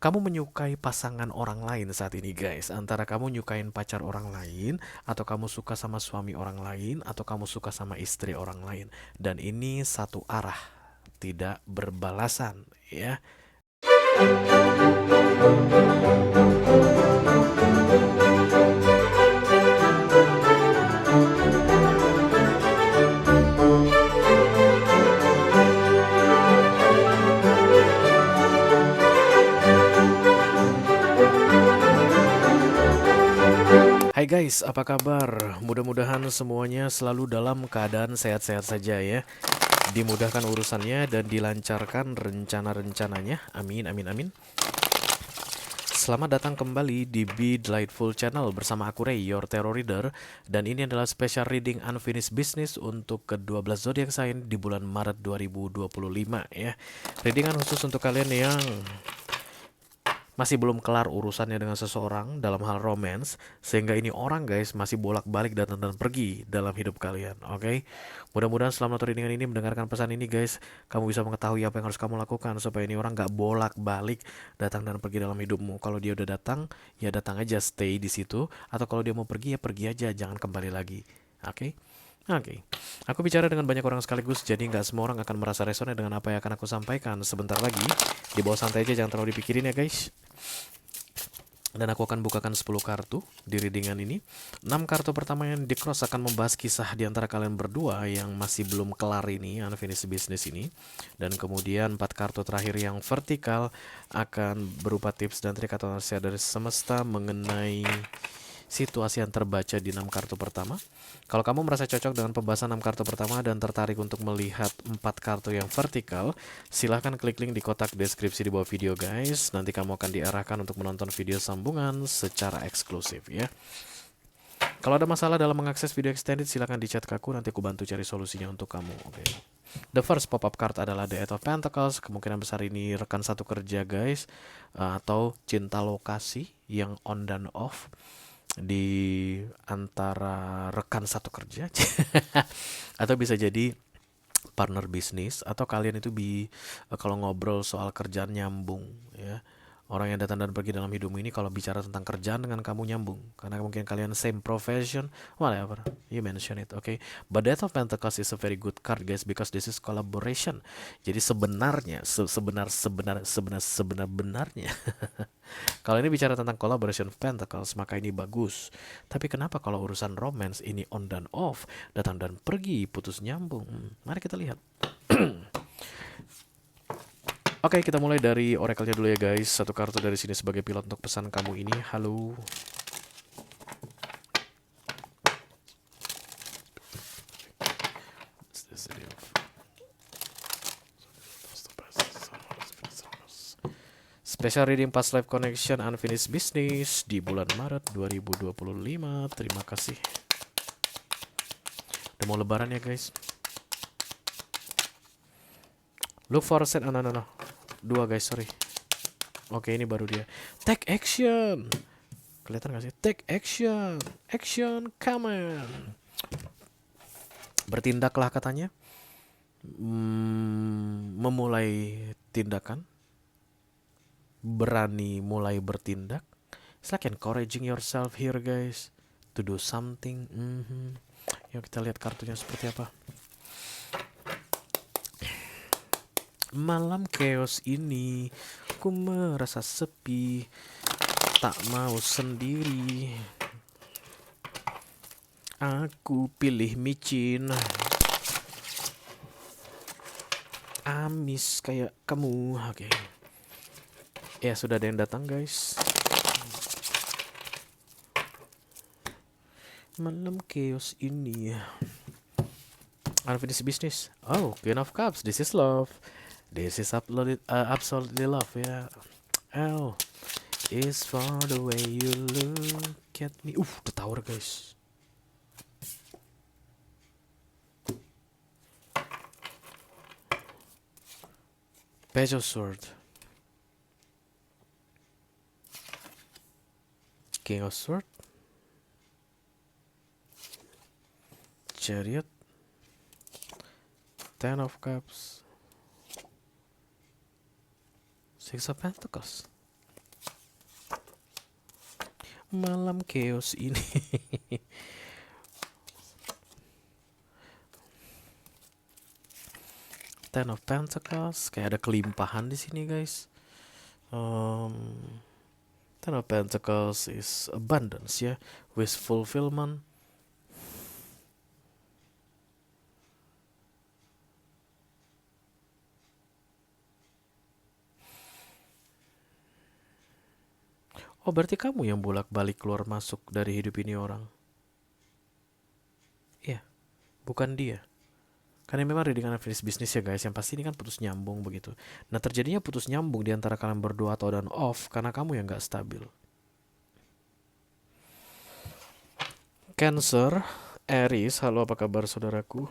kamu menyukai pasangan orang lain saat ini guys. Antara kamu nyukain pacar orang lain, atau kamu suka sama suami orang lain, atau kamu suka sama istri orang lain. Dan ini satu arah, tidak berbalasan ya. Hai guys, apa kabar? Mudah-mudahan semuanya selalu dalam keadaan sehat-sehat saja ya. Dimudahkan urusannya dan dilancarkan rencana-rencananya. Amin, amin, amin. Selamat datang kembali di Be Delightful Channel bersama aku Ray, your tarot reader. Dan ini adalah special reading Unfinished Business untuk ke-12 zodiak sign di bulan Maret 2025 ya. Readingan khusus untuk kalian yang masih belum kelar urusannya dengan seseorang dalam hal romance, sehingga ini orang guys masih bolak-balik datang dan pergi dalam hidup kalian. Oke, mudah-mudahan selama readingan ini mendengarkan pesan ini guys, kamu bisa mengetahui apa yang harus kamu lakukan supaya ini orang gak bolak-balik datang dan pergi dalam hidupmu. Kalau dia udah datang, ya datang aja, stay di situ. Atau kalau dia mau pergi, ya pergi aja, jangan kembali lagi. Oke. Oke, aku bicara dengan banyak orang sekaligus, jadi nggak semua orang akan merasa resonate dengan apa yang akan aku sampaikan sebentar lagi. Di bawah santai aja, jangan terlalu dipikirin ya guys. Dan aku akan bukakan 10 kartu di readingan ini. 6 kartu pertama yang di cross akan membahas kisah di antara kalian berdua yang masih belum kelar ini, unfinished business ini. Dan kemudian 4 kartu terakhir yang vertikal akan berupa tips dan trik atau nasihat dari semesta mengenai situasi yang terbaca di 6 kartu pertama. Kalau kamu merasa cocok dengan pembahasan 6 kartu pertama dan tertarik untuk melihat 4 kartu yang vertikal, silahkan klik link di kotak deskripsi di bawah video guys. Nanti kamu akan diarahkan untuk menonton video sambungan secara eksklusif ya. Kalau ada masalah dalam mengakses video extended, silahkan di chat ke aku, nanti aku bantu cari solusinya untuk kamu. Oke. The first pop-up card adalah The Eight of Pentacles. Kemungkinan besar ini rekan satu kerja guys, atau cinta lokasi yang on dan off di antara rekan satu kerja. Atau bisa jadi partner bisnis, atau kalian itu kalau ngobrol soal kerjaan nyambung ya. Orang yang datang dan pergi dalam hidupmu ini kalau bicara tentang kerjaan dengan kamu nyambung, karena mungkin kalian same profession, whatever you mention it, okay. But Death of Pentacles is a very good card guys, because this is collaboration. Jadi sebenarnya sebenarnya kalau ini bicara tentang collaboration of Pentacles, maka ini bagus. Tapi kenapa kalau urusan romance ini on dan off, datang dan pergi, putus nyambung? Mari kita lihat. Oke, kita mulai dari oracle-nya dulu ya guys. Satu kartu dari sini sebagai pilot untuk pesan kamu ini. Halo. Special reading past life connection unfinished business di bulan Maret 2025. Terima kasih. Udah mau lebaran ya guys. Look for a set. No. Dua guys, sorry. Oke, ini baru dia. Take action. Kelihatan gak sih? Take action. Action, come on. Bertindaklah katanya. Memulai tindakan. Berani mulai bertindak. It's like encouraging yourself here guys to do something. Yuk kita lihat kartunya seperti apa. Malam chaos ini ku merasa sepi, tak mau sendiri. Aku pilih micin, amis kayak kamu. Oke. Ya sudah ada yang datang guys. Malam chaos ini unfinished business. Oh, Queen of Cups. This is love. This is absolutely love ya. L is for the way you look at me. The tower guys. Page of Sword. King of Sword. Chariot. Ten of Cups. Six of Pentacles. Malam chaos ini. Ten of Pentacles, kayak ada kelimpahan di sini guys. Um, Ten of Pentacles is abundance ya, wish fulfillment. Oh berarti kamu yang bolak-balik keluar masuk dari hidup ini orang. Iya, bukan dia. Karena memang reading unfinished business ya guys, yang pasti ini kan putus nyambung begitu. Nah terjadinya putus nyambung di antara kalian berdua atau dan off karena kamu yang gak stabil. Cancer, Aries, halo apa kabar saudaraku?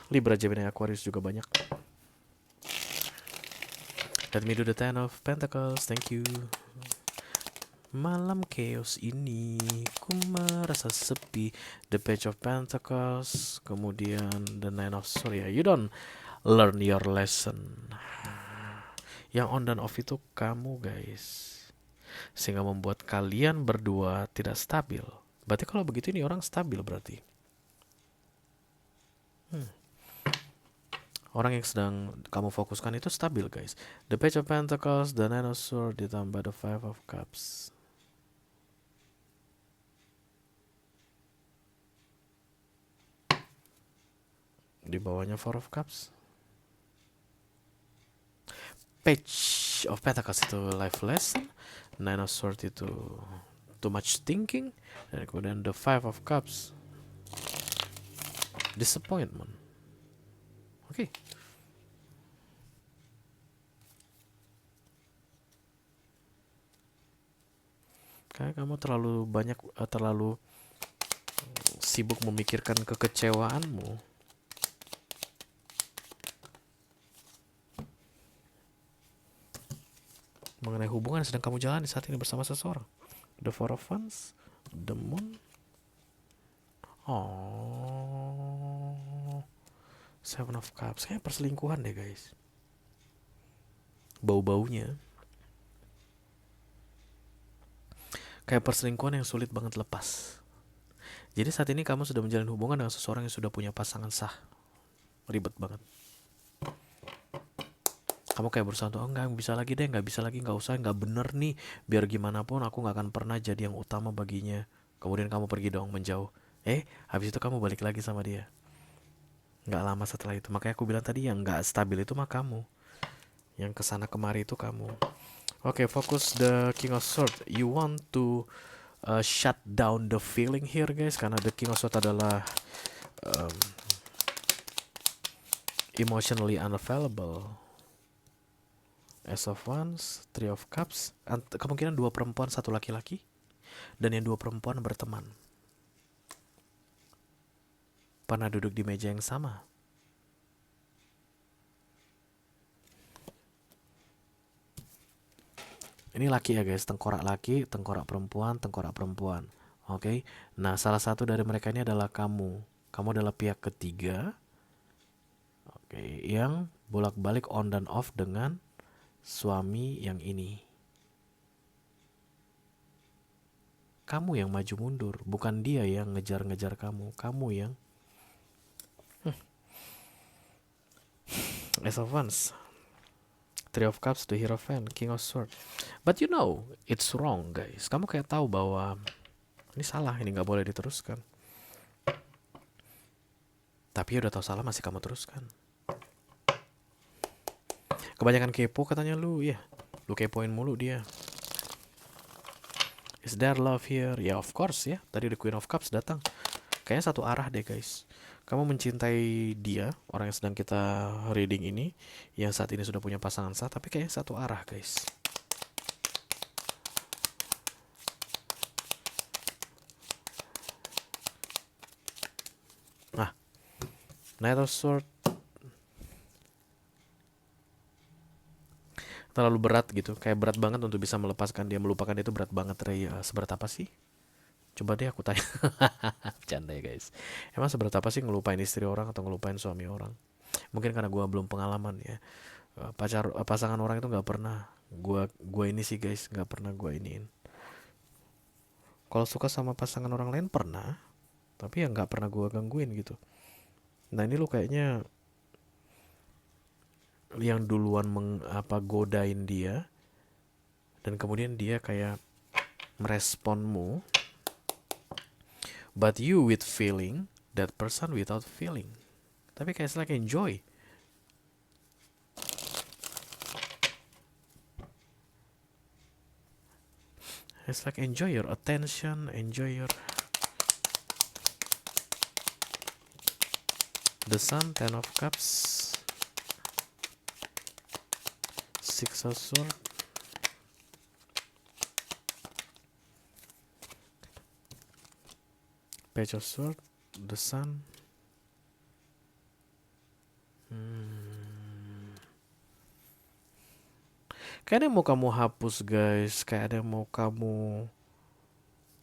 Libra, Gemini, Aquarius juga banyak. Let me do the Ten of Pentacles, thank you. Malam chaos ini ku merasa sepi. The Page of Pentacles, kemudian the Nine of Swords. You don't learn your lesson. Yang on dan off itu kamu guys, sehingga membuat kalian berdua tidak stabil. Berarti kalau begitu ini orang stabil berarti. Orang yang sedang kamu fokuskan itu stabil guys. The Page of Pentacles, the Nine of Swords, ditambah the Five of Cups. Di bawahnya Four of Cups. Page of Pentacles itu life lesson. Nine of Swords itu too much thinking. Dan kemudian the Five of Cups, disappointment. Oke. Kayak kamu terlalu sibuk memikirkan kekecewaanmu. Mengenai hubungan yang sedang kamu jalani saat ini bersama seseorang. The Four of Wands, the Moon. Oh, Seven of Cups. Kayak perselingkuhan deh guys. Bau-baunya kayak perselingkuhan yang sulit banget lepas. Jadi saat ini kamu sudah menjalin hubungan dengan seseorang yang sudah punya pasangan sah. Ribet banget. Kamu kayak berusaha untuk, oh, nggak bisa lagi deh, nggak bisa lagi, nggak usah, nggak bener nih. Biar gimana pun aku nggak akan pernah jadi yang utama baginya. Kemudian kamu pergi dong menjauh. Habis itu kamu balik lagi sama dia. Nggak lama setelah itu. Makanya aku bilang tadi yang nggak stabil itu mah kamu. Yang kesana kemari itu kamu. Oke, fokus the King of Swords. You want to shut down the feeling here guys, karena the King of Swords adalah emotionally unavailable. Ace of Wands, Three of Cups. Kemungkinan 2 perempuan 1 laki-laki, dan yang 2 perempuan berteman, pernah duduk di meja yang sama. Ini laki ya guys, tengkorak laki, tengkorak perempuan, tengkorak perempuan. Oke. Nah, salah satu dari mereka ini adalah kamu. Kamu adalah pihak ketiga. Oke, yang bolak-balik on dan off dengan suami yang ini. Kamu yang maju mundur, bukan dia yang ngejar-ngejar kamu. Kamu yang Ace of Wands, Three of Cups, the Hierophant, King of Swords. But you know, it's wrong guys. Kamu kayak tahu bahwa ini salah, ini nggak boleh diteruskan. Tapi udah tahu salah masih kamu teruskan. Kebanyakan kepo katanya lu, ya. Lu kepoin mulu dia. Is there love here? Ya of course ya. Tadi the Queen of Cups datang. Kayaknya satu arah deh guys. Kamu mencintai dia, orang yang sedang kita reading ini, yang saat ini sudah punya pasangan sah, tapi kayaknya satu arah guys. Nah, Knight of Swords terlalu berat gitu, kayak berat banget untuk bisa melepaskan dia, melupakan dia itu berat banget. Ray, seberat apa sih? Coba deh aku tanya. Bercanda ya guys. Emang seberat apa sih ngelupain istri orang atau ngelupain suami orang? Mungkin karena gue belum pengalaman ya. Pasangan orang itu nggak pernah. Gue ini sih guys, nggak pernah gue iniin. Kalau suka sama pasangan orang lain pernah, tapi ya nggak pernah gue gangguin gitu. Nah ini lo kayaknya yang duluan godain dia, dan kemudian dia kayak meresponmu, but you with feeling, that person without feeling. Tapi kayak like enjoy. It's like enjoy your attention, enjoy your the sun, 10 of cups, 6 of swords, page of swords, the sun. Kayak ada yang mau kamu hapus guys, kayak ada yang mau kamu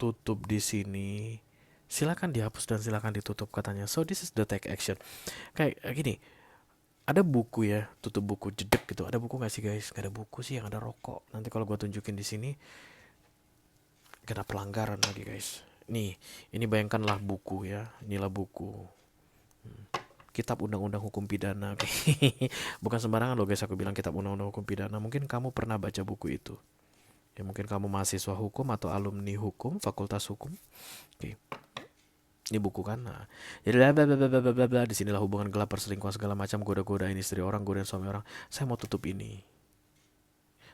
tutup di sini. Silakan dihapus dan silakan ditutup katanya. So this is the take action. Kayak gini, ada buku ya, tutup buku jedek gitu. Ada buku nggak sih guys? Gak ada buku sih, yang ada rokok. Nanti kalau gue tunjukin di sini, kena pelanggaran lagi guys. Nih, ini bayangkanlah buku ya. Inilah buku. Kitab Undang-Undang Hukum Pidana. Bukan sembarangan loh guys aku bilang kitab Undang-Undang Hukum Pidana. Mungkin kamu pernah baca buku itu. Ya mungkin kamu mahasiswa hukum atau alumni hukum, fakultas hukum. Oke. Ini buku kan. Nah, jadi bla bla bla bla bla bla bla. Disinilah hubungan gelap, perselingkuhan segala macam, goda-godain istri orang, godain suami orang. Saya mau tutup ini.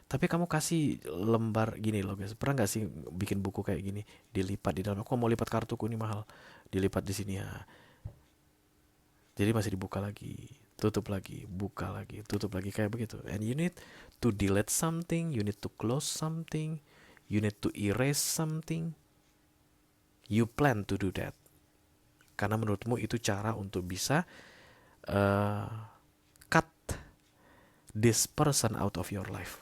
Tapi kamu kasih lembar gini loh guys. Pernah nggak sih bikin buku kayak gini, dilipat di dalam? Aku mau lipat kartuku ini mahal. Dilipat di sini ya. Jadi masih dibuka lagi, tutup lagi, buka lagi, tutup lagi, kayak begitu. And you need to delete something, you need to close something, you need to erase something. You plan to do that. Karena menurutmu itu cara untuk bisa cut this person out of your life.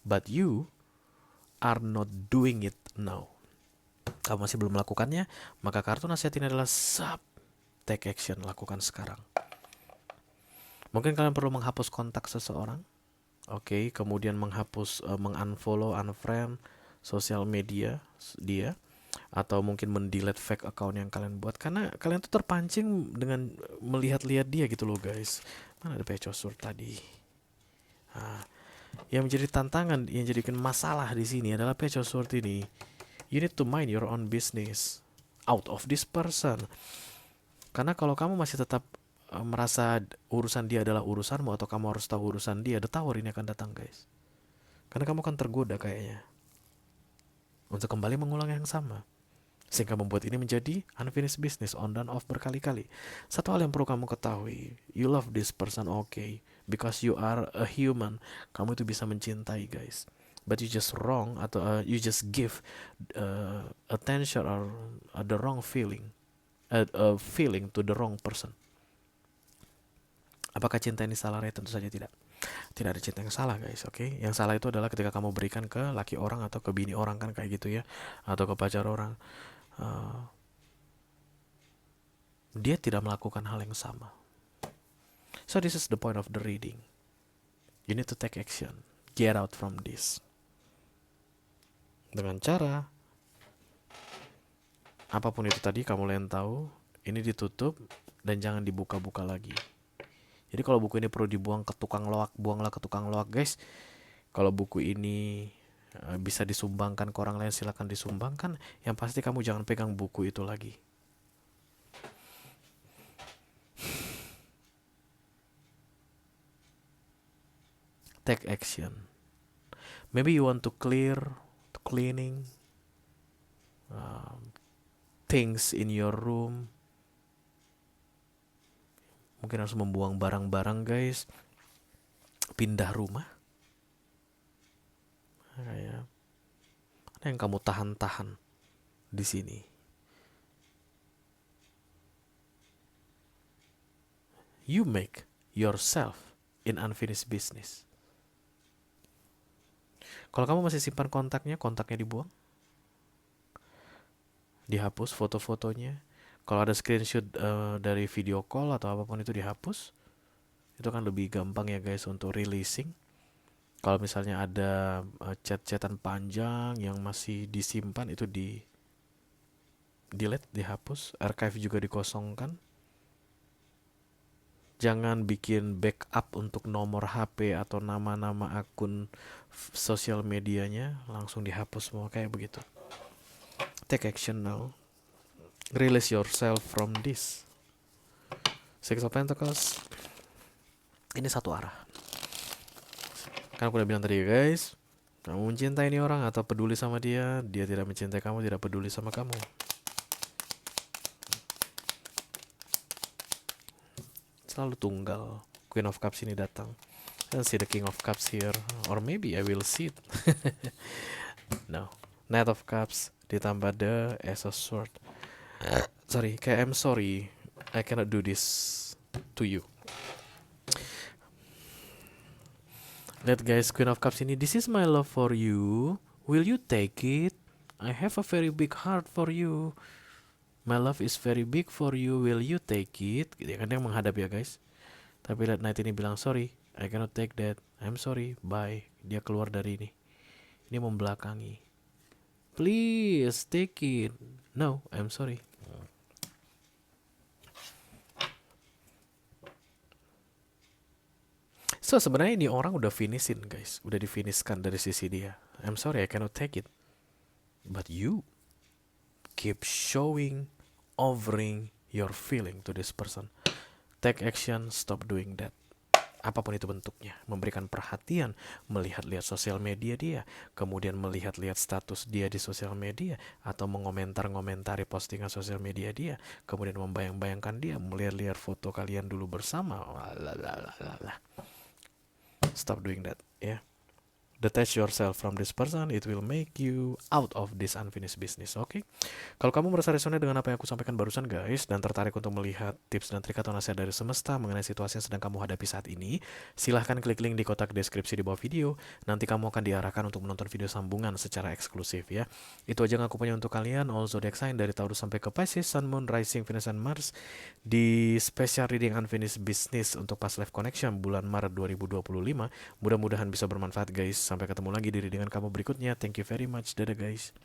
But you are not doing it now. Kamu masih belum melakukannya, maka kartu nasihat ini adalah take action, lakukan sekarang. Mungkin kalian perlu menghapus kontak seseorang, oke, kemudian menghapus, mengunfollow, unfriend sosial media dia, atau mungkin mendelete fake account yang kalian buat, karena kalian tuh terpancing dengan melihat-lihat dia gitu loh guys. Mana ada page of swords tadi? Nah, yang menjadi tantangan, yang jadikan masalah di sini adalah page of swords ini. You need to mind your own business out of this person. Karena kalau kamu masih tetap merasa urusan dia adalah urusanmu, atau kamu harus tahu urusan dia, the tower ini akan datang guys. Karena kamu akan tergoda kayaknya untuk kembali mengulang yang sama, sehingga membuat ini menjadi unfinished business, on dan off berkali-kali. Satu hal yang perlu kamu ketahui, you love this person, okay, because you are a human. Kamu itu bisa mencintai guys, but you just wrong, atau you just give attention or the wrong feeling, feeling to the wrong person. Apakah cinta ini salah? Tentu saja tidak. Tidak ada cinta yang salah guys, oke? Yang salah itu adalah ketika kamu berikan ke laki orang atau ke bini orang, kan kayak gitu ya, atau ke pacar orang. Dia tidak melakukan hal yang sama. So this is the point of the reading. You need to take action. Get out from this. Dengan cara apapun itu tadi, kamu yang tahu, ini ditutup dan jangan dibuka-buka lagi. Jadi kalau buku ini perlu dibuang ke tukang loak, buanglah ke tukang loak guys. Kalau buku ini bisa disumbangkan ke orang lain, silakan disumbangkan. Yang pasti kamu jangan pegang buku itu lagi. Take action. Maybe you want to cleaning things in your room. Mungkin harus membuang barang-barang guys, pindah rumah. Kayak ada yang kamu tahan-tahan di sini. You make yourself in unfinished business. Kalau kamu masih simpan kontaknya dibuang, dihapus foto-fotonya. Kalau ada screenshot dari video call atau apapun itu dihapus. Itu kan lebih gampang ya guys untuk releasing. Kalau misalnya ada chat-chatan panjang yang masih disimpan, itu di delete, dihapus. Archive juga dikosongkan. Jangan bikin backup untuk nomor HP atau nama-nama akun sosial medianya, langsung dihapus semua kayak begitu. Take action now. Release yourself from this. Six of Pentacles. Ini satu arah. Kan aku udah bilang tadi guys, kamu mencintai ini orang atau peduli sama dia, dia tidak mencintai kamu, tidak peduli sama kamu. Selalu tunggal. Queen of Cups ini datang. I see the King of Cups here, or maybe I will see it. No. Knight of Cups ditambah the Ace of Sword. Sorry, kayak I'm sorry, I cannot do this to you. Lihat guys, Queen of Cups ini, this is my love for you. Will you take it? I have a very big heart for you. My love is very big for you. Will you take it? Gitu kan, yang menghadap ya guys. Tapi lihat Knight ini bilang sorry, I cannot take that. I'm sorry, bye. Dia keluar dari ini. Ini membelakangi. Please take it. No, I'm sorry. So sebenarnya ini orang udah finishin guys, udah difinishkan dari sisi dia. I'm sorry, I cannot take it. But you keep showing, offering your feeling to this person. Take action, stop doing that. Apapun itu bentuknya, memberikan perhatian, melihat-lihat sosial media dia, kemudian melihat-lihat status dia di sosial media, atau mengomentar-ngomentari postingan sosial media dia, kemudian membayang-bayangkan dia, melihat-lihat foto kalian dulu bersama. Stop doing that, ya. Detach yourself from this person, it will make you out of this unfinished business, oke? Kalau kamu merasa resonate dengan apa yang aku sampaikan barusan guys, dan tertarik untuk melihat tips dan trik atau nasihat dari semesta mengenai situasi yang sedang kamu hadapi saat ini, silahkan klik link di kotak deskripsi di bawah video. Nanti kamu akan diarahkan untuk menonton video sambungan secara eksklusif ya. Itu aja yang aku punya untuk kalian, all zodiac sign dari Taurus sampai ke Pisces, Sun, Moon, Rising, Venus, dan Mars di special reading unfinished business untuk past life connection bulan Maret 2025. Mudah-mudahan bisa bermanfaat guys. Sampai ketemu lagi di readingan kamu berikutnya. Thank you very much. Dadah guys.